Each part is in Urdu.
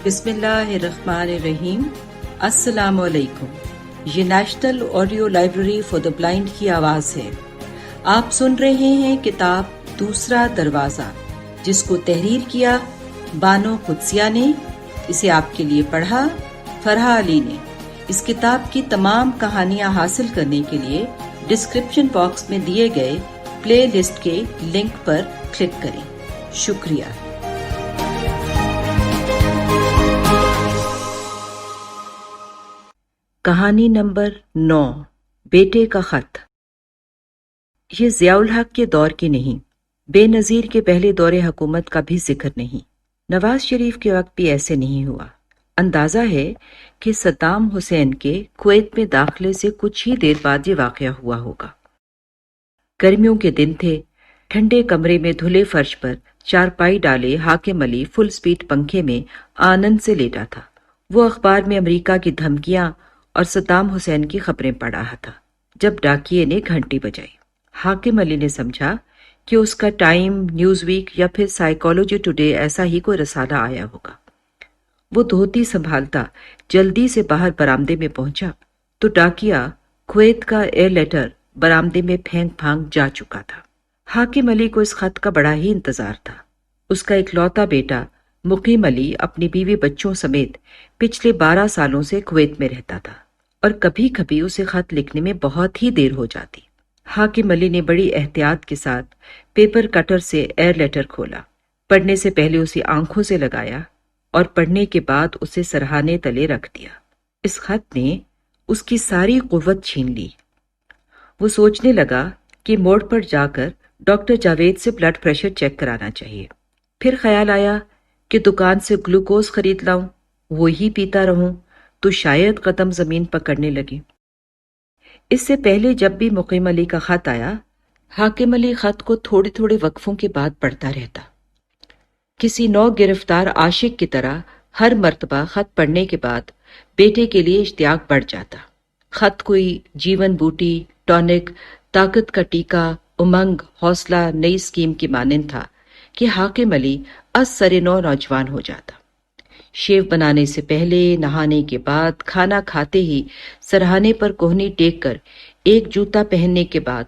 بسم اللہ الرحمن الرحیم۔ السلام علیکم۔ یہ national audio library for the blind کی آواز ہے۔ آپ سن رہے ہیں کتاب دوسرا دروازہ، جس کو تحریر کیا بانو قدسیہ نے۔ اسے آپ کے لیے پڑھا فرحہ علی نے۔ اس کتاب کی تمام کہانیاں حاصل کرنے کے لیے ڈسکرپشن باکس میں دیے گئے پلے لسٹ کے لنک پر کلک کریں۔ شکریہ۔ کہانی نمبر 9، بیٹے کا خط۔ یہ ضیاء الحق کے دور کی نہیں، بے نظیر کے پہلے دور حکومت کا بھی ذکر نہیں۔ نواز شریف کے وقت بھی ایسے نہیں ہوا۔ اندازہ ہے کہ صدام حسین کے کویت میں داخلے سے کچھ ہی دیر بعد یہ واقعہ ہوا ہوگا۔ گرمیوں کے دن تھے، ٹھنڈے کمرے میں دھلے فرش پر چارپائی ڈالے حاکم علی فل سپیڈ پنکھے میں آنند سے لیٹا تھا۔ وہ اخبار میں امریکہ کی دھمکیاں اور صدام حسین کی خبریں پڑھ رہا تھا جب ڈاکیے نے گھنٹی بجائی۔ حاکم علی نے سمجھا کہ اس کا ٹائم، نیوز ویک یا پھر سائیکالوجی ٹوڈے ایسا ہی کوئی رسالہ آیا ہوگا۔ وہ دھوتی سنبھالتا جلدی سے باہر برآمدے میں پہنچا تو ڈاکیا کویت کا ایئر لیٹر برآمدے میں پھینک پھانک جا چکا تھا۔ حاکم علی کو اس خط کا بڑا ہی انتظار تھا۔ اس کا اکلوتا بیٹا مقیم علی اپنی بیوی بچوں سمیت پچھلے 12 سالوں سے کویت میں رہتا تھا، اور کبھی کبھی اسے خط لکھنے میں بہت ہی دیر ہو جاتی۔ حاکم علی نے بڑی احتیاط کے ساتھ پیپر کٹر سے ایئر لیٹر کھولا، پڑھنے سے پہلے اسے آنکھوں سے لگایا اور پڑھنے کے بعد اسے سرہانے تلے رکھ دیا۔ اس خط نے اس کی ساری قوت چھین لی۔ وہ سوچنے لگا کہ موڑ پر جا کر ڈاکٹر جاوید سے بلڈ پریشر چیک کرانا چاہیے۔ پھر خیال آیا کہ دکان سے گلوکوز خرید لاؤں، وہی پیتا رہوں تو شاید قدم زمین پکڑنے لگے۔ اس سے پہلے جب بھی مقیم علی کا خط آیا، حاکم علی خط کو تھوڑے تھوڑے وقفوں کے بعد پڑھتا رہتا۔ کسی نو گرفتار عاشق کی طرح ہر مرتبہ خط پڑھنے کے بعد بیٹے کے لیے اشتیاق بڑھ جاتا۔ خط کوئی جیون بوٹی، ٹونک، طاقت کا ٹیکہ، امنگ، حوصلہ، نئی اسکیم کی مانند تھا کہ حاکم علی از سر نو نوجوان ہو جاتا۔ شیو بنانے سے پہلے، نہانے کے بعد، کھانا کھاتے ہی سرہانے پر کوہنی ٹیک کر، ایک جوتا پہننے کے بعد،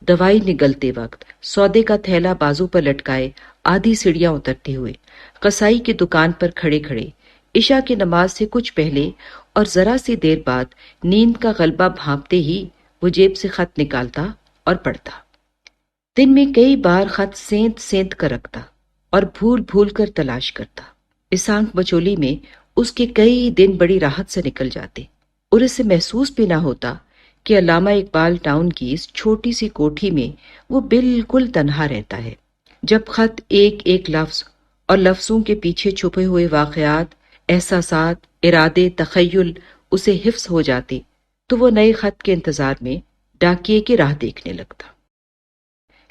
دوائی نگلتے وقت، سودے کا تھیلا بازو پر لٹکائے آدھی سیڑھیاں اترتے ہوئے، قصائی کی دکان پر کھڑے کھڑے، عشاء کی نماز سے کچھ پہلے اور ذرا سی دیر بعد نیند کا غلبہ بھانپتے ہی وہ جیب سے خط نکالتا اور پڑھتا۔ دن میں کئی بار خط سینت سینت کر رکھتا اور بھول بھول کر تلاش کرتا۔ اس آنکھ بچولی میں اس کے کئی دن بڑی راحت سے نکل جاتے، اور اسے محسوس بھی نہ ہوتا کہ علامہ اقبال ٹاؤن کی اس چھوٹی سی کوٹھی میں وہ بالکل تنہا رہتا ہے۔ جب خط ایک ایک لفظ اور لفظوں کے پیچھے چھپے ہوئے واقعات، احساسات، ارادے، تخیل اسے حفظ ہو جاتے تو وہ نئے خط کے انتظار میں ڈاکیے کی راہ دیکھنے لگتا۔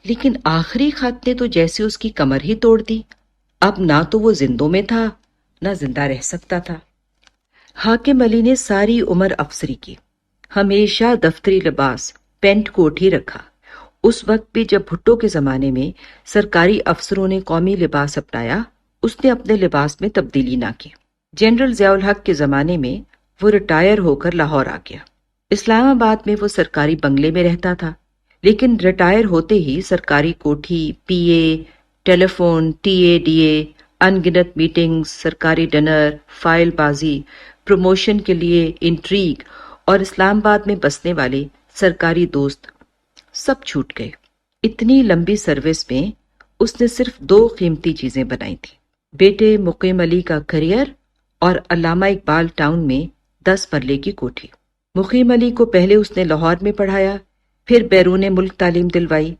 لیکن آخری خط نے تو جیسے اس کی کمر ہی توڑ دی۔ اب نہ تو وہ زندوں میں تھا، نہ زندہ رہ سکتا تھا۔ حاکم علی نے ساری عمر افسری کی، ہمیشہ دفتری لباس، پینٹ کوٹ ہی رکھا۔ اس وقت بھی جب بھٹو کے زمانے میں سرکاری افسروں نے قومی لباس اپنایا، اس نے اپنے لباس میں تبدیلی نہ کی۔ جنرل ضیاء الحق کے زمانے میں وہ ریٹائر ہو کر لاہور آ گیا۔ اسلام آباد میں وہ سرکاری بنگلے میں رہتا تھا، لیکن ریٹائر ہوتے ہی سرکاری کوٹھی، P A, telephone, T A D A, ان گنت میٹنگز، سرکاری ڈنر، فائل بازی، پروموشن کے لیے انٹریگ اور اسلام آباد میں بسنے والے سرکاری دوست سب چھوٹ گئے۔ اتنی لمبی سروس میں اس نے صرف 2 قیمتی چیزیں بنائی تھیں: بیٹے مقیم علی کا کریئر اور علامہ اقبال ٹاؤن میں 10 مرلے کی کوٹھی۔ مقیم علی کو پہلے اس نے لاہور میں پڑھایا، پھر بیرون ملک تعلیم دلوائی،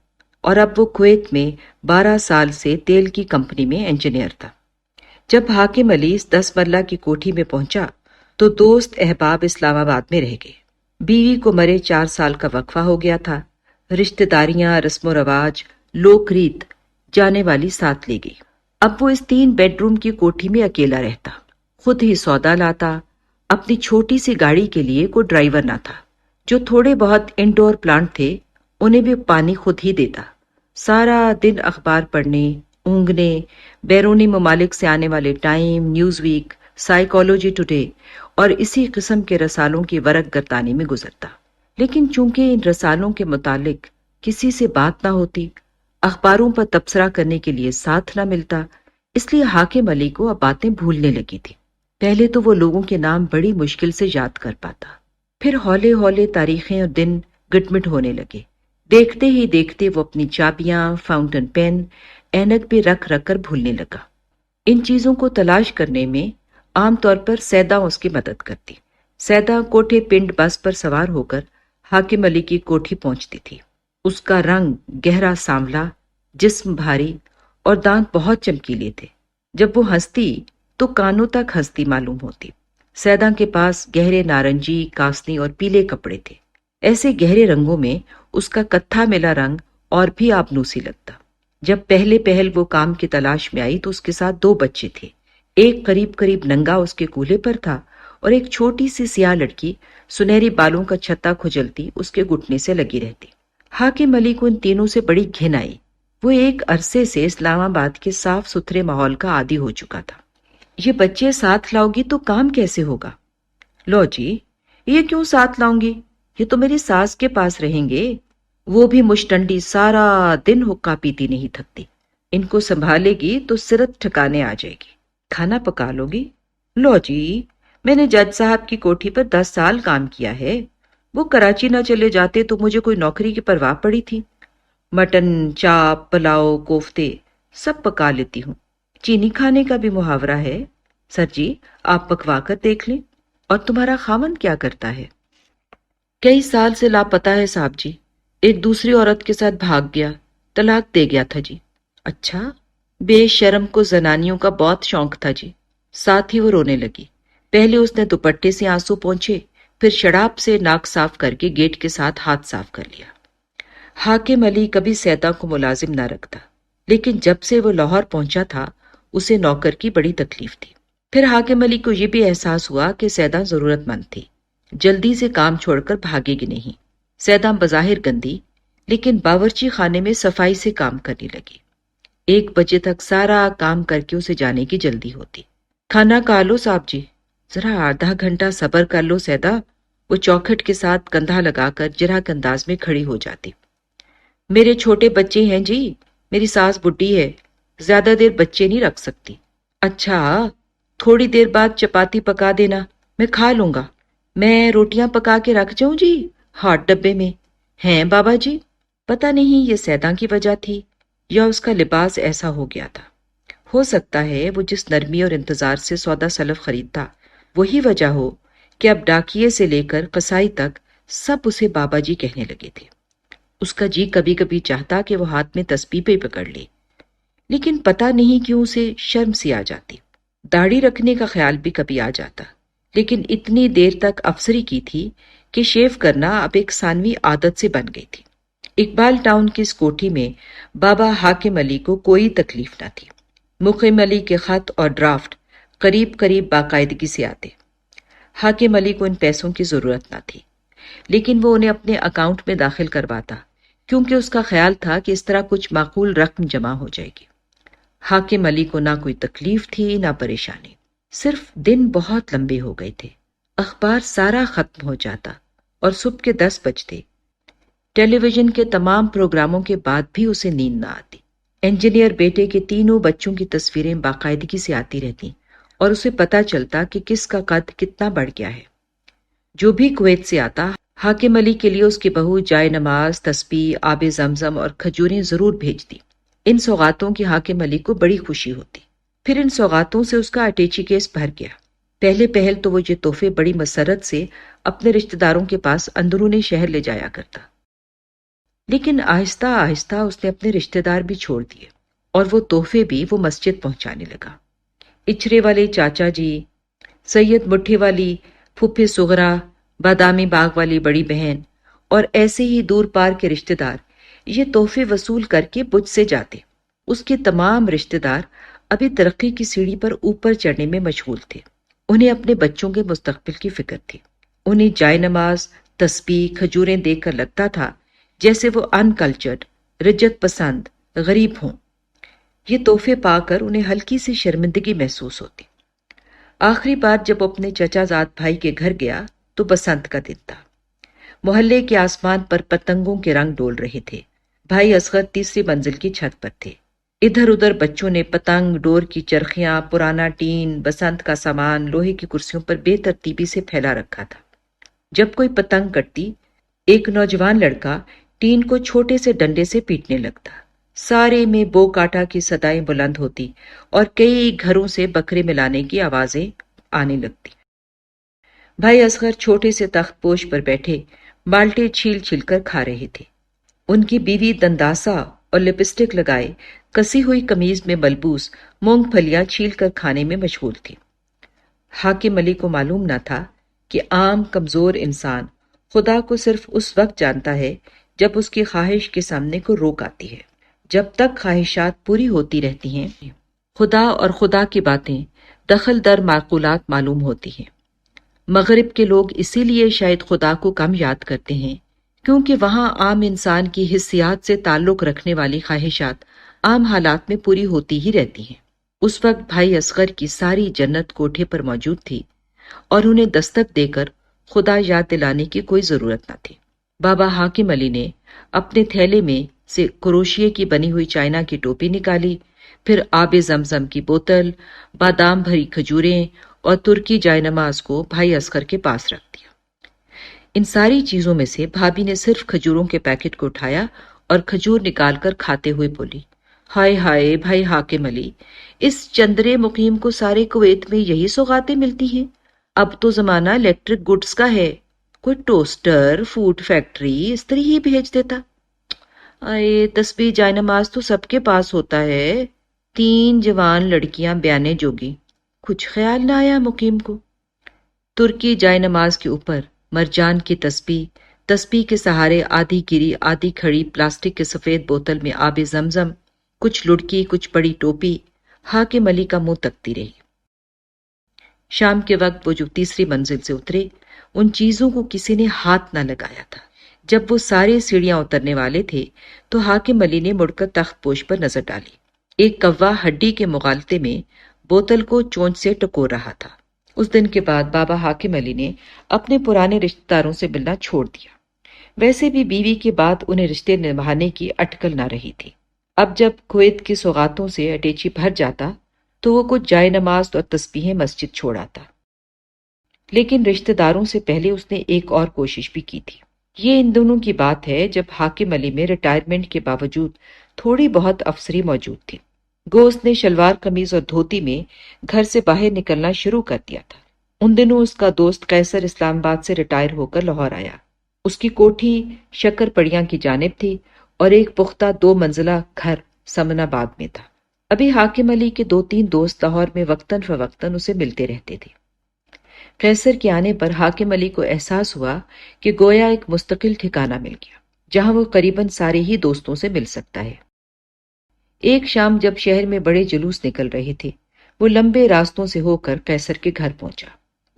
اور اب وہ کویت میں 12 سال سے تیل کی کمپنی میں انجینئر تھا۔ جب حاکم علی اس 10 مرلہ کی کوٹھی میں پہنچا تو دوست احباب اسلام آباد میں رہ گئے۔ بیوی کو مرے 4 سال کا وقفہ ہو گیا تھا۔ رشتہ داریاں، رسم و رواج، لوک ریت جانے والی ساتھ لے گئی۔ اب وہ اس 3 بیڈ روم کی کوٹھی میں اکیلا رہتا، خود ہی سودا لاتا۔ اپنی چھوٹی سی گاڑی کے لیے کوئی ڈرائیور نہ تھا۔ جو تھوڑے بہت انڈور پلانٹ تھے انہیں بھی پانی خود ہی دیتا۔ سارا دن اخبار پڑھنے، اونگنے، بیرونی ممالک سے آنے والے Time, Newsweek, Psychology Today اور اسی قسم کے رسالوں کی ورق گردانی میں گزرتا، لیکن چونکہ ان رسالوں کے متعلق کسی سے بات نہ ہوتی، اخباروں پر تبصرہ کرنے کے لیے ساتھ نہ ملتا، اس لیے حاکم علی کو اب باتیں بھولنے لگی تھی۔ پہلے تو وہ لوگوں کے نام بڑی مشکل سے یاد کر پاتا، پھر ہولے ہولے تاریخیں اور دن گٹمٹ ہونے لگے۔ دیکھتے ہی دیکھتے وہ اپنی چابیاں، فاؤنٹن پین، اینک بھی رکھ رکھ کر بھولنے لگا۔ ان چیزوں کو تلاش کرنے میں عام طور پر سیدہ اس کی مدد کرتی۔ سیدہ کوٹھے پنڈ بس پر سوار ہو کر حاکم علی کی کوٹھی پہنچتی تھی۔ اس کا رنگ گہرا سانولا، جسم بھاری اور دانت بہت چمکیلے تھے۔ جب وہ ہنستی تو کانوں تک ہنستی معلوم ہوتی۔ سیدہ کے پاس گہرے نارنجی، کاسنی اور پیلے کپڑے تھے۔ ایسے گہرے رنگوں میں اس کا کتھا ملا رنگ اور بھی آبنوسی لگتا۔ جب پہلے پہل وہ کام کی تلاش میں آئی تو اس کے ساتھ 2 بچے تھے۔ ایک قریب قریب ننگا اس کے کولہے پر تھا اور ایک چھوٹی سی سیاہ لڑکی سنہری بالوں کا چھتا کھجلتی اس کے گھٹنے سے لگی رہتی۔ حاکم علی کو ان تینوں سے بڑی گھن آئی۔ وہ ایک عرصے سے اسلام آباد کے صاف ستھرے ماحول کا عادی ہو چکا تھا۔ یہ بچے ساتھ لاؤ گی تو کام کیسے ہوگا؟ لو جی، یہ کیوں ساتھ لاؤں گی؟ یہ تو میری ساس کے پاس رہیں گے، وہ بھی مشٹنڈی، سارا دن حقہ پیتی نہیں تھکتی۔ ان کو سنبھالے گی تو سرت ٹھکانے آ جائے گی۔ کھانا پکا لو گی؟ لو جی، میں نے جج صاحب کی کوٹھی پر 10 سال کام کیا ہے، وہ کراچی نہ چلے جاتے تو مجھے کوئی نوکری کی پرواہ پڑی تھی۔ مٹن، چاپ، پلاؤ، کوفتے سب پکا لیتی ہوں۔ چینی کھانے کا بھی محاورہ ہے۔ سر جی، آپ پکوا کر دیکھ لیں۔ اور تمہارا خاوند کیا کرتا ہے؟ کئی سال سے لاپتہ ہے صاحب جی، ایک دوسری عورت کے ساتھ بھاگ گیا، طلاق دے گیا تھا جی۔ اچھا، بے شرم کو زنانیوں کا بہت شوق تھا جی۔ ساتھ ہی وہ رونے لگی۔ پہلے اس نے دوپٹے سے آنسو پونچھے، پھر شراب سے ناک صاف کر کے گیٹ کے ساتھ ہاتھ صاف کر لیا۔ حاکم علی کبھی سیدہ کو ملازم نہ رکھتا، لیکن جب سے وہ لاہور پہنچا تھا اسے نوکر کی بڑی تکلیف تھی۔ پھر حاکم علی کو یہ بھی احساس ہوا کہ سیدہ ضرورت مند تھی، جلدی سے کام چھوڑ کر بھاگے گی نہیں۔ سیدہ بظاہر گندی، لیکن باورچی خانے میں صفائی سے کام کرنے لگی۔ 1 بجے تک سارا کام کر کے اسے جانے کی جلدی ہوتی۔ کھانا کھا لو صاحب جی۔ ذرا آدھا گھنٹہ صبر کر لو سیدہ، وہ چوکھٹ کے ساتھ کندھا لگا کر جرحک انداز میں کھڑی ہو جاتی۔ میرے چھوٹے بچے ہیں جی، میری ساس بڈھی ہے، زیادہ دیر بچے نہیں رکھ سکتی۔ اچھا، تھوڑی دیر بعد چپاتی پکا دینا، میں کھا لوں گا۔ میں روٹیاں پکا کے رکھ جاؤں جی ہاٹ ڈبے میں؟ ہیں بابا جی۔ پتہ نہیں یہ سیدہ کی وجہ تھی یا اس کا لباس ایسا ہو گیا تھا۔ ہو سکتا ہے وہ جس نرمی اور انتظار سے سودا سلف خریدتا وہی وجہ ہو کہ اب ڈاکیے سے لے کر قصائی تک سب اسے بابا جی کہنے لگے تھے۔ اس کا جی کبھی کبھی چاہتا کہ وہ ہاتھ میں تسبیح پہ پکڑ لے، لیکن پتہ نہیں کیوں اسے شرم سی آ جاتی۔ داڑھی رکھنے کا خیال بھی کبھی آ جاتا، لیکن اتنی دیر تک افسری کی تھی کہ شیو کرنا اب ایک ثانوی عادت سے بن گئی تھی۔ اقبال ٹاؤن کی اس کوٹھی میں بابا حاکم علی کو کوئی تکلیف نہ تھی۔ مقیم علی کے خط اور ڈرافٹ قریب قریب باقاعدگی سے آتے۔ حاکم علی کو ان پیسوں کی ضرورت نہ تھی، لیکن وہ انہیں اپنے اکاؤنٹ میں داخل کرواتا کیونکہ اس کا خیال تھا کہ اس طرح کچھ معقول رقم جمع ہو جائے گی۔ حاکم علی کو نہ کوئی تکلیف تھی نہ پریشانی، صرف دن بہت لمبے ہو گئے تھے۔ اخبار سارا ختم ہو جاتا اور صبح کے 10 بجتے۔ ٹیلی ویژن کے تمام پروگراموں کے بعد بھی اسے نیند نہ آتی۔ انجینئر بیٹے کے 3 بچوں کی تصویریں باقاعدگی سے آتی رہتی اور اسے پتہ چلتا کہ کس کا قد کتنا بڑھ گیا ہے۔ جو بھی کویت سے آتا، حاکم علی کے لیے اس کی بہو جائے نماز، تسبیح، آب زمزم اور کھجوریں ضرور بھیجتی۔ ان سوغاتوں کی حاکم علی کو بڑی خوشی ہوتی۔ پھر ان سوغاتوں سے اس کا اٹیچی کیس بھر گیا۔ پہلے پہل تو وہ یہ تحفے بڑی مسرت سے اپنے رشتہ داروں کے پاس اندرون شہر لے جایا کرتا، لیکن آہستہ آہستہ اس نے اپنے رشتہ دار بھی چھوڑ دیے اور وہ تحفے بھی وہ مسجد پہنچانے لگا۔ اچھرے والے چاچا جی، سید مٹھی والی پھپھی سغرا، بادامی باغ والی بڑی بہن اور ایسے ہی دور پار کے رشتہ دار یہ تحفے وصول کر کے مجھ سے جاتے۔ اس کے تمام رشتہ دار ابھی ترقی کی سیڑھی پر اوپر چڑھنے میں مشغول تھے۔ انہیں اپنے بچوں کے مستقبل کی فکر تھی۔ انہیں جائے نماز، تسبیح، کھجوریں دیکھ کر لگتا تھا جیسے وہ ان کلچرڈ، رجت پسند، غریب ہوں۔ یہ تحفے پا کر انہیں ہلکی سی شرمندگی محسوس ہوتی۔ آخری بار جب اپنے چچا زاد بھائی کے گھر گیا تو بسنت کا دن تھا۔ محلے کے آسمان پر پتنگوں کے رنگ ڈول رہے تھے۔ بھائی اصغر تیسری منزل کی چھت پر تھے۔ ادھر ادھر بچوں نے پتنگ، ڈور کی چرخیاں، پرانا ٹین، بسنت کا سامان لوہے کی کرسیوں پر بے ترتیبی سے پھیلا رکھا تھا۔ جب کوئی پتنگ کٹتی، ایک نوجوان لڑکا ٹین کو چھوٹے سے ڈنڈے سے پیٹنے لگتا۔ سارے میں بو کاٹا کی صدائیں بلند ہوتی اور کئی گھروں سے بکرے ملانے کی آوازیں آنے لگتی۔ بھائی اصغر چھوٹے سے تخت پوش پر بیٹھے بالٹے چھیل چھیل کر کھا رہے تھے۔ ان کی بیوی دنداسا اور لپسٹک لگائے کسی ہوئی قمیض میں ملبوس مونگ پھلیاں چھیل کر کھانے میں مشغول تھی۔ حاکم علی کو معلوم نہ تھا کہ عام کمزور انسان خدا کو صرف اس وقت جانتا ہے جب اس کی خواہش کے سامنے کو روک آتی ہے۔ جب تک خواہشات پوری ہوتی رہتی ہیں، خدا اور خدا کی باتیں دخل در معقولات معلوم ہوتی ہیں۔ مغرب کے لوگ اسی لیے شاید خدا کو کم یاد کرتے ہیں کیونکہ وہاں عام انسان کی حسیات سے تعلق رکھنے والی خواہشات عام حالات میں پوری ہوتی ہی رہتی ہیں۔ اس وقت بھائی اصغر کی ساری جنت کوٹھے پر موجود تھی اور انہیں دستک دے کر خدا یاد دلانے کی کوئی ضرورت نہ تھی۔ بابا حاکم علی نے اپنے تھیلے میں سے کروشیے کی بنی ہوئی چائنا کی ٹوپی نکالی، پھر آب زمزم کی بوتل، بادام بھری کھجوریں اور ترکی جائے نماز کو بھائی اصغر کے پاس رکھ دیا۔ ان ساری چیزوں میں سے بھابھی نے صرف کھجوروں کے پیکٹ کو اٹھایا اور کھجور نکال کر کھاتے ہوئے بولی، ہائے ہائے بھائی حاکم علی، اس چندرے مقیم کو سارے کویت میں یہی سوغاتیں ملتی ہیں؟ اب تو زمانہ الیکٹرک گڈز کا ہے، کوئی ٹوسٹر، فوڈ فیکٹری اس طرح ہی بھیج دیتا۔ اے تسبیح جائے نماز تو سب کے پاس ہوتا ہے۔ 3 جوان لڑکیاں بیانے جوگی، کچھ خیال نہ آیا مقیم کو۔ ترکی جائے نماز کے اوپر مرجان کی تسبیح کے سہارے آدھی گری آدھی کھڑی پلاسٹک کے سفید بوتل میں آب زمزم، کچھ لڑکی کچھ بڑی ٹوپی، حاکم علی کا منہ تکتی رہی۔ شام کے وقت وہ جو تیسری منزل سے اترے، ان چیزوں کو کسی نے ہاتھ نہ لگایا تھا۔ جب وہ سارے سیڑھیاں اترنے والے تھے تو حاکم علی نے مڑ کر تخت پوش پر نظر ڈالی۔ ایک کوا ہڈی کے مغالطے میں بوتل کو چونچ سے ٹکور رہا تھا۔ اس دن کے بعد بابا حاکم علی نے اپنے پرانے رشتہ داروں سے ملنا چھوڑ دیا۔ ویسے بھی بیوی کے بعد انہیں رشتے نبھانے کی اٹکل نہ رہی تھی۔ اب جب کویت کی سوغاتوں سے اٹیچی بھر جاتا تو وہ کچھ جائے نماز اور تسبیحیں مسجد چھوڑ آتا۔ لیکن رشتہ داروں سے پہلے اس نے ایک اور کوشش بھی کی تھی۔ یہ ان دونوں کی بات ہے جب حاکم علی میں ریٹائرمنٹ کے باوجود تھوڑی بہت افسری موجود تھی۔ گو اس نے شلوار قمیض اور دھوتی میں گھر سے باہر نکلنا شروع کر دیا تھا۔ ان دنوں اس کا دوست قیصر اسلام آباد سے ریٹائر ہو کر لاہور آیا۔ اس کی کوٹھی شکر پڑیاں کی جانب تھی اور ایک پختہ 2 منزلہ گھر سمن آباد میں تھا۔ ابھی حاکم علی کے 2-3 دوست لاہور میں وقتاً فوقتاً اسے ملتے رہتے تھے۔ قیصر کے آنے پر حاکم علی کو احساس ہوا کہ گویا ایک مستقل ٹھکانہ مل گیا جہاں وہ قریباً سارے ہی دوستوں سے مل سکتا ہے۔ ایک شام جب شہر میں بڑے جلوس نکل رہے تھے، وہ لمبے راستوں سے ہو کر قیصر کے گھر پہنچا۔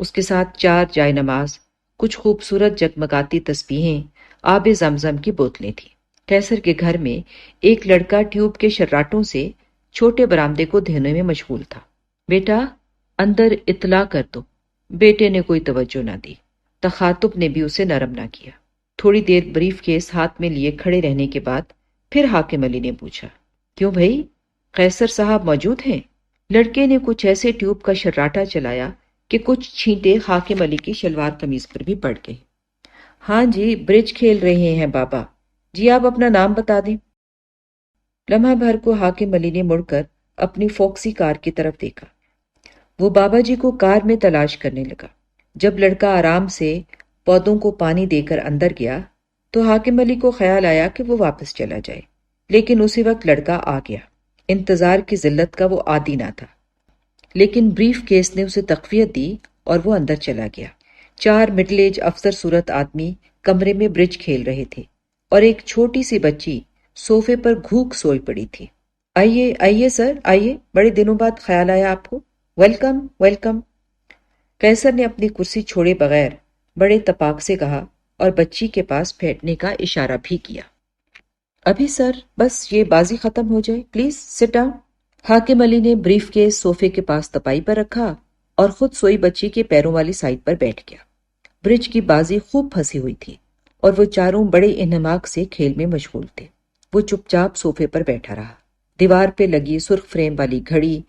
اس کے ساتھ 4 جائے نماز، کچھ خوبصورت جگمگاتی تسبیحیں، آب زمزم کی بوتلیں تھیں۔ قیصر کے گھر میں ایک لڑکا ٹیوب کے شراٹوں سے چھوٹے برآمدے کو دھونے میں مشغول تھا۔ بیٹا اندر اطلاع کر دو۔ بیٹے نے کوئی توجہ نہ دی۔ تخاطب نے بھی اسے نرم نہ کیا۔ تھوڑی دیر بریف کیس ہاتھ میں لیے کھڑے رہنے کے بعد پھر حاکم علی نے پوچھا، کیوں بھائی، قیصر صاحب موجود ہیں؟ لڑکے نے کچھ ایسے ٹیوب کا شراٹا چلایا کہ کچھ چھینٹے حاکم علی کی شلوار قمیض پر بھی پڑ گئے۔ ہاں جی، برج کھیل رہے ہیں بابا جی، آپ اپنا نام بتا دیں۔ لمحہ بھر کو حاکم علی نے مڑ کر اپنی فوکسی کار کی طرف دیکھا۔ وہ بابا جی کو کار میں تلاش کرنے لگا۔ جب لڑکا آرام سے پودوں کو پانی دے کر اندر گیا تو حاکم علی کو خیال آیا کہ وہ واپس چلا جائے، لیکن اسی وقت لڑکا آ گیا۔ انتظار کی ذلت کا وہ عادی نہ تھا، لیکن بریف کیس نے اسے تقویت دی اور وہ اندر چلا گیا۔ 4 مڈل ایج افسر صورت آدمی کمرے میں برج کھیل رہے تھے اور ایک چھوٹی سی بچی صوفے پر گھوک سوئی پڑی تھی۔ آئیے آئیے سر، آئیے، بڑے دنوں بعد خیال آیا آپ کو، ویلکم ویلکم۔ قیصر نے اپنی کرسی چھوڑے بغیر بڑے تپاک سے کہا اور بچی کے پاس بیٹھنے کا اشارہ بھی کیا۔ ابھی سر، بس یہ بازی ختم ہو جائے، پلیز سٹ ڈاؤن۔ حاکم علی نے بریف کیس صوفے کے پاس تپائی پر رکھا اور خود سوئی بچی کے پیروں والی سائڈ پر بیٹھ گیا۔ برج کی بازی خوب پھنسی ہوئی تھی اور وہ چاروں بڑے انہماک سے کھیل میں مشغول تھے۔ وہ چپ چاپ صوفے پر بیٹھا رہا۔ دیوار پہ لگی سرخ فریم والی گھڑی،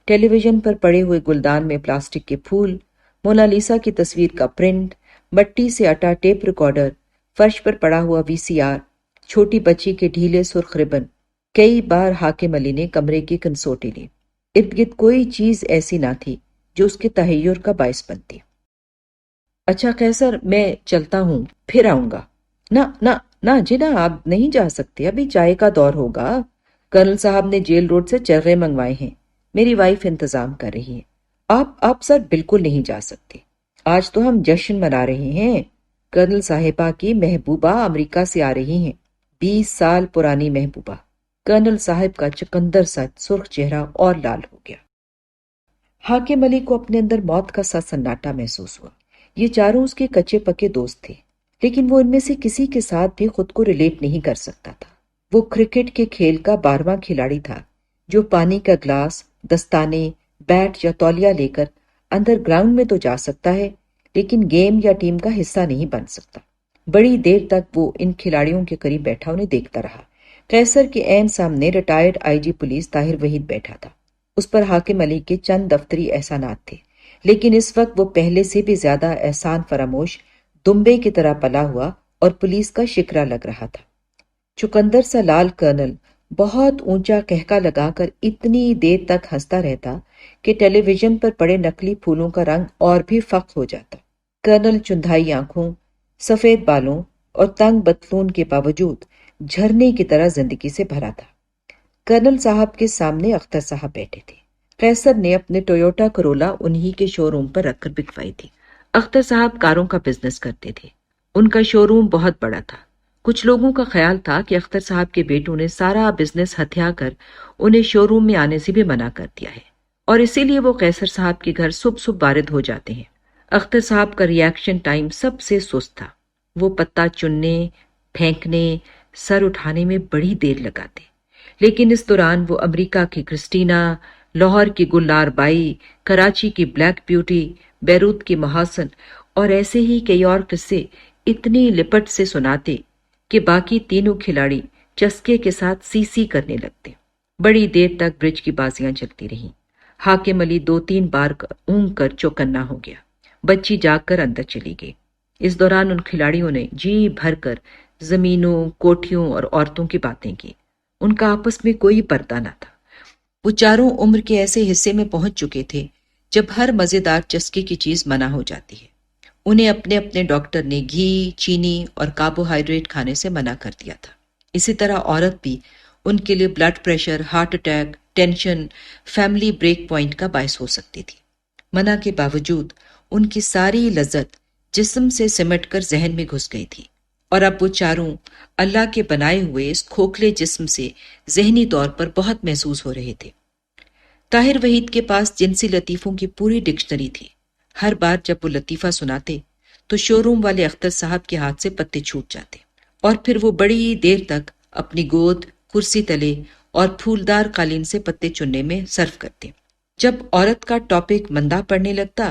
ٹیلی ویژن پر پڑے ہوئے گلدان میں پلاسٹک کے پھول، مونا لیسا کی تصویر کا پرنٹ، مٹی سے اٹا ٹیپ ریکارڈر، فرش پر پڑا ہوا VCR، چھوٹی بچی کے ڈھیلے سرخ ربن۔ کئی بار حاکم علی نے کمرے کی کنسوٹی لی۔ ارد گرد کوئی چیز ایسی نہ تھی جو اس کے تحیر کا باعث بنتی۔ اچھا قیصر، میں چلتا ہوں، پھر آؤں گا۔ نہ نہ نہ جنا، آپ نہیں جا سکتے، ابھی چائے کا دور ہوگا۔ کرنل صاحب نے جیل روڈ سے چرغے منگوائے ہیں، میری وائف انتظام کر رہی ہے۔ آپ سر بالکل نہیں جا سکتے، آج تو ہم جشن منا رہے ہیں۔ کرنل صاحبہ کی محبوبہ امریکہ سے آ رہی ہیں، 20 سال پرانی محبوبہ۔ کرنل صاحب کا چقندر سا سرخ چہرہ اور لال ہو گیا۔ حاکم علی کو اپنے اندر موت کا سا سناٹا محسوس ہوا۔ یہ چاروں اس کے کچے پکے دوست تھے، لیکن وہ ان میں سے کسی کے ساتھ بھی خود کو ریلیٹ نہیں کر سکتا تھا۔ وہ کرکٹ کے کھیل کا 12واں کھلاڑی تھا جو پانی کا گلاس، دستانے، بیٹ یا تولیہ لے کر اندر گراؤنڈ میں تو جا سکتا ہے، لیکن گیم یا ٹیم کا حصہ نہیں بن سکتا۔ بڑی دیر تک وہ ان کھلاڑیوں کے قریب بیٹھا انہیں دیکھتا رہا۔ قیصر کے عین سامنے retired IG police Tahir Waheed بیٹھا تھا۔ اس پر حاکم علی کے چند دفتری احسانات تھے، لیکن اس وقت وہ پہلے سے بھی زیادہ احسان فراموش دمبے کی طرح پلا ہوا اور پولیس کا شکرا لگ رہا تھا۔ چقندر سا لال کرنل بہت اونچا کہکا لگا کر اتنی دیر تک ہنستا رہتا کہ ٹیلی ویژن پر پڑے نقلی پھولوں کا رنگ اور بھی فخ ہو جاتا۔ کرنل چندھائی آنکھوں، سفید بالوں اور تنگ بتلون کے باوجود جھرنے کی طرح زندگی سے بھرا تھا۔ کرنل صاحب کے سامنے اختر صاحب بیٹھے تھے۔ قیصر نے اپنے ٹویوٹا کرولا انہی کے شو روم پر رکھ کر بکوائی تھی۔ اختر صاحب کاروں کا بزنس کرتے تھے، ان کا شو روم بہت بڑا تھا۔ کچھ لوگوں کا خیال تھا کہ اختر صاحب کے بیٹوں نے سارا بزنس ہتھیا کر انہیں شو روم میں آنے سے بھی منع کر دیا ہے، اور اسی لیے وہ قیصر صاحب کے گھر صبح وارد ہو جاتے ہیں۔ اختر صاحب کا ریاکشن ٹائم سب سے سست تھا۔ وہ پتا چننے، پھینکنے، سر اٹھانے میں بڑی دیر لگاتے، لیکن اس دوران وہ امریکہ کی کرسٹینا، لاہور کی گلنار بائی، کراچی کی بلیک بیوٹی، بیروت کی محاسن اور ایسے ہی کئی اور قصے اتنی لپٹ سے سناتے کہ باقی تینوں کھلاڑی چسکے کے ساتھ سی کرنے لگتے۔ بڑی دیر تک برج کی بازیاں چلتی رہیں۔ حاکم علی 2-3 بار اونگ کر چوکنا ہو گیا۔ بچی جاگ کر اندر چلی گئی۔ اس دوران ان کھلاڑیوں نے جی بھر کر زمینوں، کوٹھیوں اور عورتوں کی باتیں کی۔ ان کا آپس میں کوئی پردہ نہ تھا۔ وہ چاروں عمر کے ایسے حصے میں پہنچ چکے تھے جب ہر مزیدار چسکے کی چیز منع ہو جاتی ہے۔ انہیں اپنے اپنے ڈاکٹر نے گھی، چینی اور کاربوہائیڈریٹ کھانے سے منع کر دیا تھا۔ اسی طرح عورت بھی ان کے لیے blood pressure, heart attack, tension, family break point کا باعث ہو سکتی تھی۔ منع کے باوجود ان کی ساری لذت جسم سے سمٹ کر ذہن میں گھس گئی تھی، اور اب وہ چاروں اللہ کے بنائے ہوئے اس کھوکھلے جسم سے ذہنی طور پر بہت محسوس ہو رہے تھے۔ طاہر وحید کے پاس جنسی لطیفوں کی پوری ڈکشنری تھی۔ ہر بار جب وہ لطیفہ سناتے تو شو روم والے اختر صاحب کے ہاتھ سے پتے چھوٹ جاتے، اور پھر وہ بڑی دیر تک اپنی گود، کرسی تلے اور پھولدار قالین سے پتے چننے میں صرف کرتے۔ جب عورت کا ٹاپک مندہ پڑنے لگتا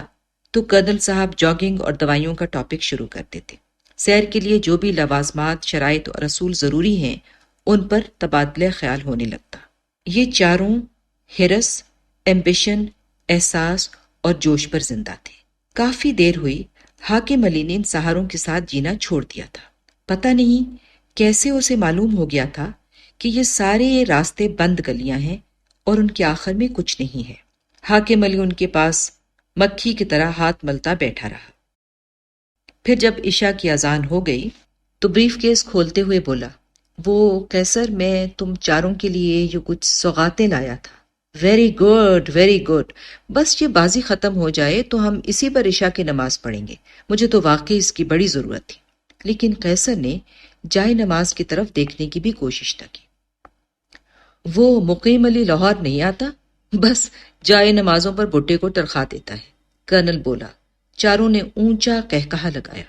تو کرنل صاحب جاگنگ اور دوائیوں کا ٹاپک شروع کر دیتے۔ سیر کے لیے جو بھی لوازمات، شرائط اور اصول ضروری ہیں ان پر تبادلہ خیال ہونے لگتا۔ یہ چاروں ہرس، ایمبیشن، احساس اور جوش پر زندہ تھے۔ کافی دیر ہوئی، حاکم علی نے ان سہاروں کے ساتھ جینا چھوڑ دیا تھا۔ پتہ نہیں کیسے اسے معلوم ہو گیا تھا کہ یہ سارے راستے بند گلیاں ہیں اور ان کے آخر میں کچھ نہیں ہے۔ حاکم علی ان کے پاس مکھی کی طرح ہاتھ ملتا بیٹھا رہا۔ پھر جب عشاء کی اذان ہو گئی تو بریف کیس کھولتے ہوئے بولا، وہ قیصر، میں تم چاروں کے لیے یہ کچھ سوغاتیں لایا تھا۔ ویری گڈ، ویری گڈ، بس یہ بازی ختم ہو جائے تو ہم اسی پر عشاء کی نماز پڑھیں گے۔ مجھے تو واقعی اس کی بڑی ضرورت تھی۔ لیکن قیصر نے جائے نماز کی طرف دیکھنے کی بھی کوشش نہ کی۔ وہ مقیم علی لاہور نہیں آتا، بس جائے نمازوں پر بھٹے کو ترخا دیتا ہے، کرنل بولا۔ چاروں نے اونچا قہقہا لگایا۔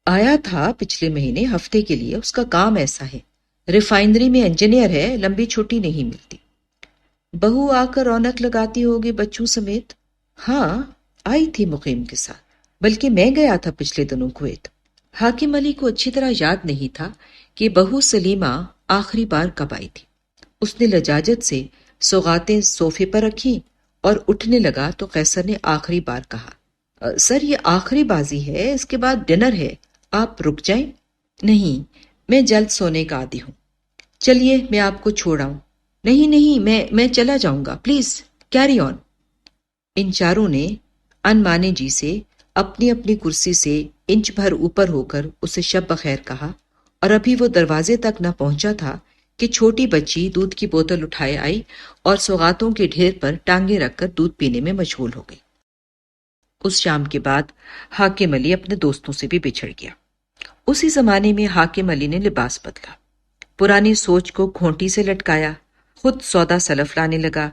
آیا تھا پچھلے مہینے ہفتے کے لیے، اس کا کام ایسا ہے، ریفائنری میں انجینئر ہے، لمبی چھٹی نہیں ملتی۔ بہو آ کر رونق لگاتی ہوگی بچوں سمیت؟ ہاں، آئی تھی مقیم کے ساتھ، بلکہ میں گیا تھا پچھلے دنوں کویت۔ حاکم علی کو اچھی طرح یاد نہیں تھا کہ بہو سلیمہ آخری بار کب آئی تھی۔ اس نے لجاجت سے سوغاتیں صوفے پر رکھی اور اٹھنے لگا تو قیصر نے آخری بار کہا، سر یہ آخری بازی ہے، اس کے بعد ڈنر ہے، آپ رک جائیں۔ نہیں، میں جلد سونے کا عادی ہوں، چلیے میں آپ کو چھوڑ آؤں۔ نہیں نہیں، میں چلا جاؤں گا، پلیز کیری آن۔ ان چاروں نے ان مانے جی سے اپنی اپنی کرسی سے انچ بھر اوپر ہو کر اسے شب بخیر کہا، اور ابھی وہ دروازے تک نہ پہنچا تھا کہ چھوٹی بچی دودھ کی بوتل اٹھائے آئی اور سوغاتوں کے ڈھیر پر ٹانگیں رکھ کر دودھ پینے میں مشغول ہو گئی۔ اس شام کے بعد حاکم علی اپنے دوستوں سے بھی بچھڑ گیا۔ اسی زمانے میں حاکم علی نے لباس بدلا، پرانی سوچ کو کھونٹی سے لٹکایا، خود سودا سلف لانے لگا۔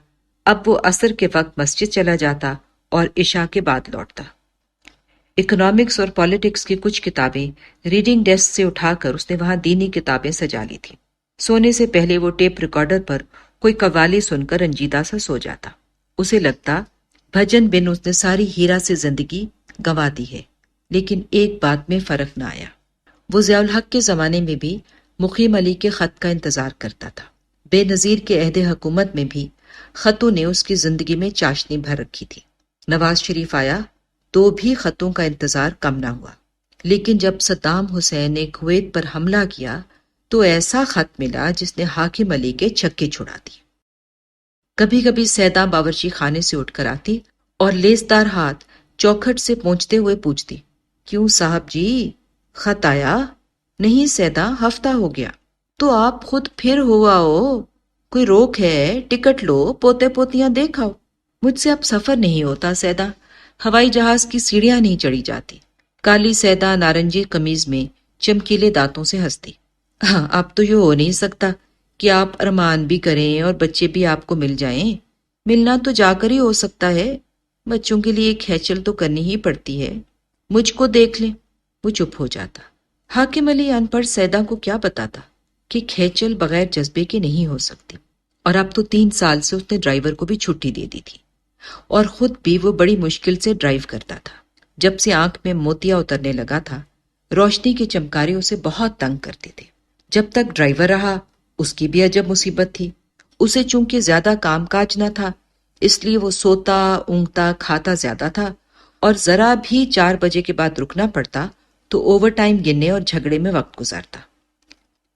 اب وہ عصر کے وقت مسجد چلا جاتا اور عشاء کے بعد لوٹتا۔ اکنامکس اور پالیٹکس کی کچھ کتابیں ریڈنگ ڈیسک سے اٹھا کر اس نے وہاں دینی کتابیں سجا لی تھی۔ سونے سے پہلے وہ ٹیپ ریکارڈر پر کوئی قوالی سن کر رنجیدہ سا سو جاتا۔ اسے لگتا بھجن بن اس نے ساری ہیرا سے زندگی گنوا دی ہے، لیکن ایک بات میں فرق نہ آیا۔ وہ ضیاء الحق کے زمانے میں بھی مقیم علی کے خط کا انتظار کرتا تھا۔ بے نظیر کے عہد حکومت میں بھی خطوں نے اس کی زندگی میں چاشنی بھر رکھی تھی۔ نواز شریف آیا تو بھی خطوں کا انتظار کم نہ ہوا، لیکن جب صدام حسین نے کویت پر حملہ کیا تو ایسا خط ملا جس نے حاکم علی کے چھکے چھڑا دیے۔ کبھی کبھی سیدہ باورچی خانے سے اٹھ کر آتی اور لیسدار ہاتھ چوکھٹ سے پہنچتے ہوئے پوچھتی، کیوں صاحب جی خط آیا؟ نہیں سیدہ، ہفتہ ہو گیا۔ تو آپ خود پھر ہوا ہو، کوئی روک ہے؟ ٹکٹ لو، پوتے پوتیاں دیکھاؤ۔ مجھ سے اب سفر نہیں ہوتا سیدہ، ہوائی جہاز کی سیڑھیاں نہیں چڑھی جاتی۔ کالی سیدہ نارنجی قمیض میں چمکیلے دانتوں سے ہنستی، ہاں اب تو یہ ہو نہیں سکتا کہ آپ ارمان بھی کریں اور بچے بھی آپ کو مل جائیں۔ ملنا تو جا کر ہی ہو سکتا ہے، بچوں کے لیے کھیچل تو کرنی ہی پڑتی ہے۔ مجھ کو دیکھ لیں۔ وہ چپ ہو جاتا۔ حاکم علی ان پڑھ سیدہ کو کیا بتاتا کہ کھیچل بغیر جذبے کے نہیں ہو سکتی، اور اب تو 3 سال سے اس نے ڈرائیور کو بھی چھٹی دے دی تھی، اور خود بھی وہ بڑی مشکل سے ڈرائیو کرتا تھا۔ جب سے آنکھ میں موتیا اترنے لگا تھا، روشنی کے چمکارے اسے بہت تنگ کرتے تھے۔ جب تک ڈرائیور رہا اس کی بھی عجب مصیبت تھی۔ اسے چونکہ زیادہ کام کاج نہ تھا، اس لیے وہ سوتا اونگتا کھاتا زیادہ تھا، اور ذرا بھی 4 بجے کے بعد رکنا پڑتا تو اوور ٹائم گننے اور جھگڑے میں وقت گزارتا۔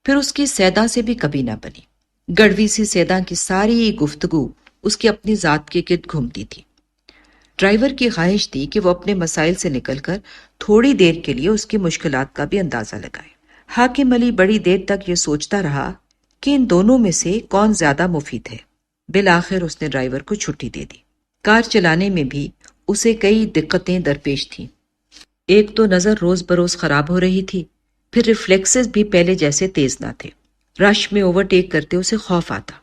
پھر اس کی سیدہ سے بھی کبھی نہ بنی۔ گڑوی سی سیدہ کی ساری گفتگو اس کی اپنی ذات کے گرد گھومتی تھی۔ ڈرائیور کی خواہش تھی کہ وہ اپنے مسائل سے نکل کر تھوڑی دیر کے لیے اس کی مشکلات کا بھی اندازہ لگائے۔ حاکم علی بڑی دیر تک یہ سوچتا رہا کہ ان دونوں میں سے کون زیادہ مفید ہے۔ بالآخر اس نے ڈرائیور کو چھٹی دے دی۔ کار چلانے میں بھی اسے کئی دقتیں درپیش تھیں۔ ایک تو نظر روز بروز خراب ہو رہی تھی، پھر ریفلیکسز بھی پہلے جیسے تیز نہ تھے۔ رش میں اوورٹیک کرتے اسے خوف آتا۔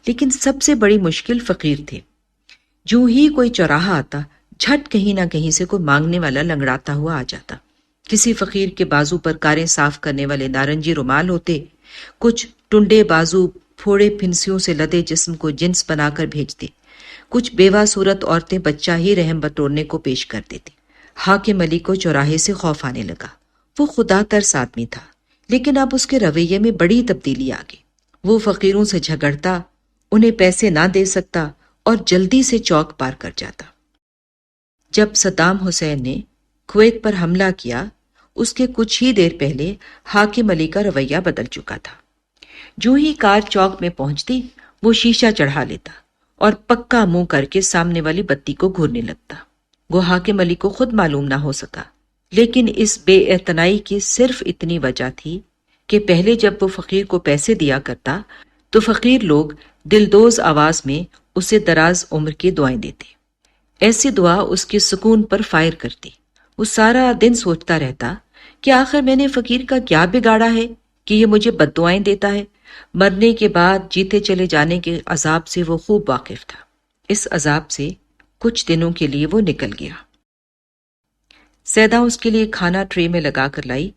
لیکن سب سے بڑی مشکل فقیر تھے۔ جو ہی کوئی چوراہا آتا، جھٹ کہیں نہ کہیں سے کوئی مانگنے والا لنگڑاتا ہوا آ جاتا۔ کسی فقیر کے بازو پر کاریں صاف کرنے والے نارنجی رومال ہوتے، کچھ ٹنڈے بازو پھوڑے پھنسیوں سے لدے جسم کو جنس بنا کر بھیجتے، کچھ بیوہ صورت عورتیں بچہ ہی رحم بٹورنے کو پیش کر دیتی۔ حاکم علی کو چوراہے سے خوف آنے لگا۔ وہ خدا ترس آدمی تھا، لیکن اب اس کے رویے میں بڑی تبدیلی آ گئی۔ وہ فقیروں سے جھگڑتا، انہیں پیسے نہ دے سکتا اور جلدی سے چوک پار کر جاتا۔ جب صدام حسین نے کویت پر حملہ کیا، اس کے کچھ ہی دیر پہلے حاکم علی کا رویہ بدل چکا تھا۔ جو ہی کار چوک میں پہنچتی، وہ شیشہ چڑھا لیتا اور پکا منہ کر کے سامنے والی بتی کو گھورنے لگتا۔ وہ حاکم علی کو خود معلوم نہ ہو سکا، لیکن اس بے اعتنائی کی صرف اتنی وجہ تھی کہ پہلے جب وہ فقیر کو پیسے دیا کرتا تو فقیر لوگ دلدوز آواز میں اسے دراز عمر کی دعائیں دیتے۔ ایسی دعا اس کی سکون پر فائر کرتی۔ وہ سارا دن سوچتا رہتا کہ آخر میں نے فقیر کا کیا بگاڑا ہے کہ یہ مجھے بد دعائیں دیتا ہے۔ مرنے کے بعد جیتے چلے جانے کے عذاب سے وہ خوب واقف تھا۔ اس عذاب سے کچھ دنوں کے لیے وہ نکل گیا۔ سیدہ اس کے لیے کھانا ٹرے میں لگا کر لائی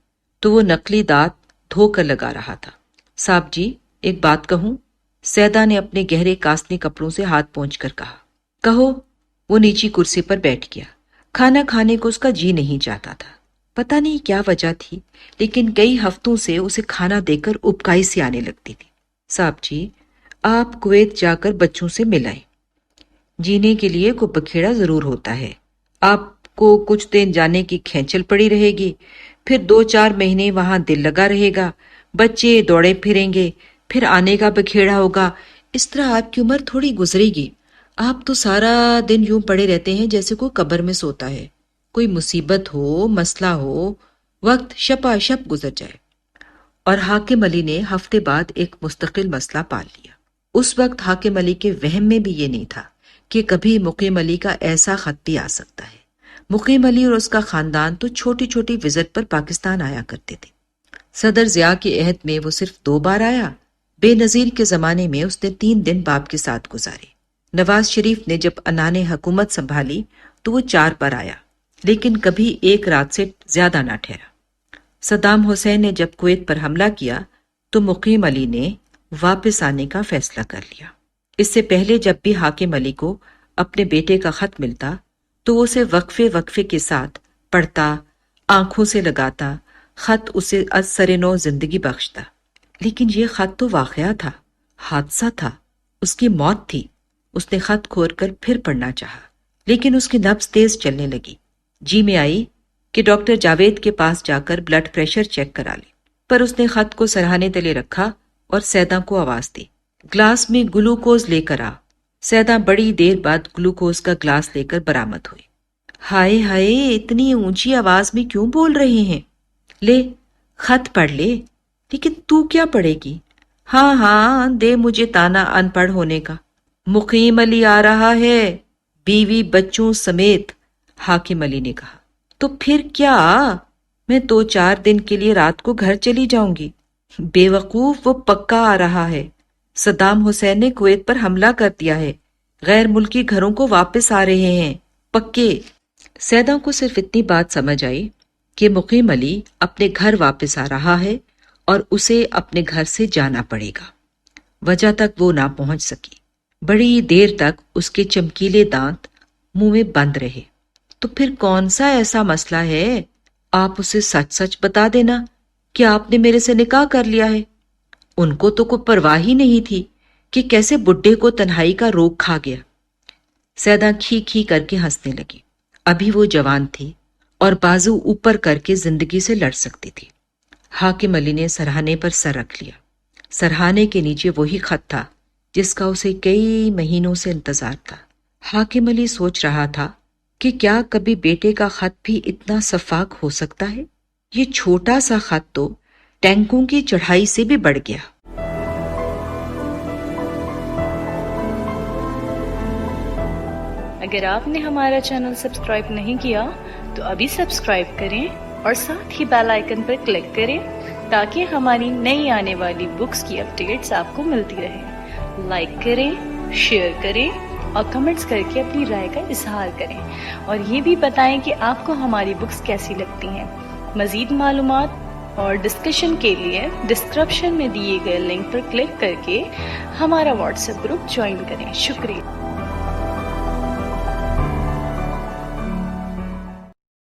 تو وہ نقلی دانت دھو کر لگا رہا تھا۔ صاحب جی ایک بات کہوں؟ سیدہ نے اپنے گہرے کاسنی کپڑوں سے ہاتھ پونچھ کر کہا۔ کہو۔ وہ نیچی کرسی پر بیٹھ گیا۔ کھانا کھانے کو اس کا جی نہیں چاہتا تھا. پتہ نہیں کیا وجہ تھی، لیکن کئی ہفتوں سے اسے کھانا دے کر ابکائی سی آنے لگتی تھی. صاحب جی، آپ کویت جا کر بچوں سے مل آئیں. جینے کے لیے کو بکھیڑا ضرور ہوتا ہے. آپ کو کچھ دن جانے کی کھینچل پڑی رہے گی، پھر 2-4 مہینے وہاں دل لگا رہے گا، بچے دوڑے پھریں گے، پھر آنے کا بکھیڑا ہوگا. اس طرح آپ کی عمر تھوڑی گزرے گی. آپ تو سارا دن یوں پڑے رہتے ہیں جیسے کوئی قبر میں سوتا ہے. کوئی مصیبت ہو، مسئلہ ہو، وقت شپا شپ گزر جائے. اور حاکم علی نے ہفتے بعد ایک مستقل مسئلہ پال لیا. اس وقت حاکم علی کے وہم میں بھی یہ نہیں تھا کہ کبھی مقیم علی کا ایسا خط بھی آ سکتا ہے. مقیم علی اور اس کا خاندان تو چھوٹی چھوٹی وزٹ پر پاکستان آیا کرتے تھے. صدر ضیاء کے عہد میں وہ صرف 2 بار آیا. بے نظیر کے زمانے میں اس نے 3 دن باپ کے ساتھ گزارے. نواز شریف نے جب انان حکومت سنبھالی تو وہ 4 بار آیا، لیکن کبھی ایک رات سے زیادہ نہ ٹھہرا. صدام حسین نے جب کویت پر حملہ کیا تو مقیم علی نے واپس آنے کا فیصلہ کر لیا. اس سے پہلے جب بھی حاکم علی کو اپنے بیٹے کا خط ملتا تو وہ اسے وقفے کے ساتھ پڑھتا، آنکھوں سے لگاتا. خط اسے از سر نو زندگی بخشتا. لیکن یہ خط تو واقعہ تھا، حادثہ تھا، اس کی موت تھی. اس نے خط کھول کر پھر پڑھنا چاہا، لیکن اس کی نبض تیز چلنے لگی. جی میں آئی کہ ڈاکٹر جاوید کے پاس جا کر بلڈ پریشر چیک کرا لے، پر اس نے خط کو سرہانے تلے رکھا اور سیدہ کو آواز دی، گلاس میں گلوکوز لے کر آ. سیدہ بڑی دیر بعد گلوکوز کا گلاس لے کر برآمد ہوئی. ہائے ہائے، اتنی اونچی آواز میں کیوں بول رہے ہیں؟ لے خط پڑھ لے. لیکن تو کیا پڑھے گی؟ ہاں ہاں، دے مجھے تانا ان پڑھ ہونے کا. مقیم علی آ رہا ہے، بیوی بچوں سمیت، حاکم علی نے کہا. تو پھر کیا؟ میں 2-4 دن کے لیے رات کو گھر چلی جاؤں گی. بے وقوف، وہ پکا آ رہا ہے. صدام حسین نے کویت پر حملہ کر دیا ہے. غیر ملکی گھروں کو واپس آ رہے ہیں، پکے. سیدہ کو صرف اتنی بات سمجھ آئی کہ مقیم علی اپنے گھر واپس آ رہا ہے اور اسے اپنے گھر سے جانا پڑے گا. وجہ تک وہ نہ پہنچ سکی. بڑی دیر تک اس کے چمکیلے دانت منہ میں بند رہے. تو پھر کون سا ایسا مسئلہ ہے؟ آپ اسے سچ سچ بتا دینا کہ آپ نے میرے سے نکاح کر لیا ہے. ان کو تو کوئی پرواہ ہی نہیں تھی کہ کیسے بڈھے کو تنہائی کا روگ کھا گیا. سیدہ کھی کھی کر کے ہنسنے لگی. ابھی وہ جوان تھی اور بازو اوپر کر کے زندگی سے لڑ سکتی تھی. حاکم علی نے سرہانے پر سر رکھ لیا. سرہانے کے نیچے وہی خط تھا جس کا اسے کئی مہینوں سے انتظار تھا. حاکم علی سوچ رہا تھا کہ کیا کبھی بیٹے کا خط بھی اتنا شفاف ہو سکتا ہے؟ یہ چھوٹا سا خط تو ٹینکوں کی چڑھائی سے بھی بڑھ گیا. اگر آپ نے ہمارا چینل سبسکرائب نہیں کیا تو ابھی سبسکرائب کریں اور ساتھ ہی بیل آئیکن پر کلک کریں تاکہ ہماری نئی آنے والی بکس کی اپڈیٹس آپ کو ملتی رہیں. لائک کریں، شیئر کریں اور کمنٹس کر کے اپنی رائے کا اظہار کریں، اور یہ بھی بتائیں کہ آپ کو ہماری بکس کیسی لگتی ہیں. مزید معلومات اور ڈسکشن کے لیے ڈسکرپشن میں دیے گئے لنک پر کلک کر کے ہمارا واٹس ایپ گروپ جوائن کریں. شکریہ.